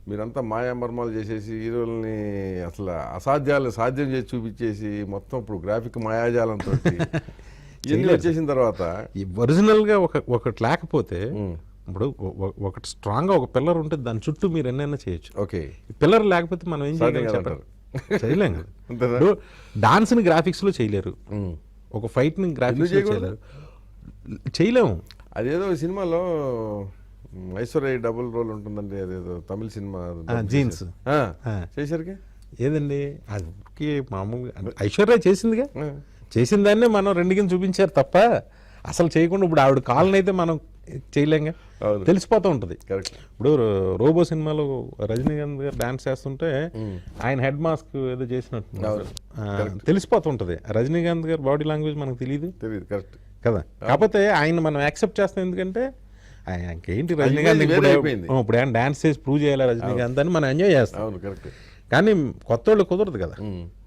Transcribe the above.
మీరంతా మాయామర్మాలు చేసేసి హీరోల్ని అసలు అసాధ్యాలు సాధ్యం చేసి చూపించేసి మొత్తం ఇప్పుడు గ్రాఫిక్ మాయాజాలంతో ఇవన్నీ వచ్చేసిన తర్వాత ఒరిజినల్గా ఒకటి లేకపోతే ఇప్పుడు ఒకటి స్ట్రాంగ్గా ఒక పిల్లర్ ఉంటే దాని చుట్టూ మీరు ఎన్నైనా చేయొచ్చు. ఓకే, పిల్లర్ లేకపోతే మనం ఏం చేయలేం చెప్పారు, చేయలేం కదా. ఇప్పుడు డాన్స్ని గ్రాఫిక్స్లో చేయలేరు, ఒక ఫైట్ని గ్రాఫిక్స్లో చేయలేము. అదేదో సినిమాలో ఐశ్వర్య డబుల్ రోల్ ఉంటుందండి, అదేదో తమిళ సినిమా జీన్స్ చేసరికి ఏదండి అది మామూలుగా ఐశ్వర్య చేసిందిగా, చేసిన దాన్నే మనం రెండు కింద చూపించారు తప్ప అసలు చేయకుండా ఇప్పుడు ఆవిడ కాళ్ళని అయితే మనం చేయలేంగా, తెలిసిపోతూ ఉంటుంది. ఇప్పుడు రోబో సినిమాలో రజనీకాంత్ గారు డాన్స్ చేస్తుంటే ఆయన హెడ్ మాస్క్ ఏదో చేసినట్టు తెలిసిపోతుంటది. రజనీకాంత్ గారు బాడీ లాంగ్వేజ్ మనకు తెలియదు కదా, కాకపోతే ఆయన మనం యాక్సెప్ట్ చేస్తాం ఎందుకంటే ఆయనకేంటి రజనీకాంత్ ఇప్పుడు ఆయన డాన్స్ చేసి ప్రూవ్ చేయాలి రజనీకాంత్ అని మనం ఎంజాయ్ చేస్తాం. కానీ కొత్త వాళ్ళు కుదరదు కదా.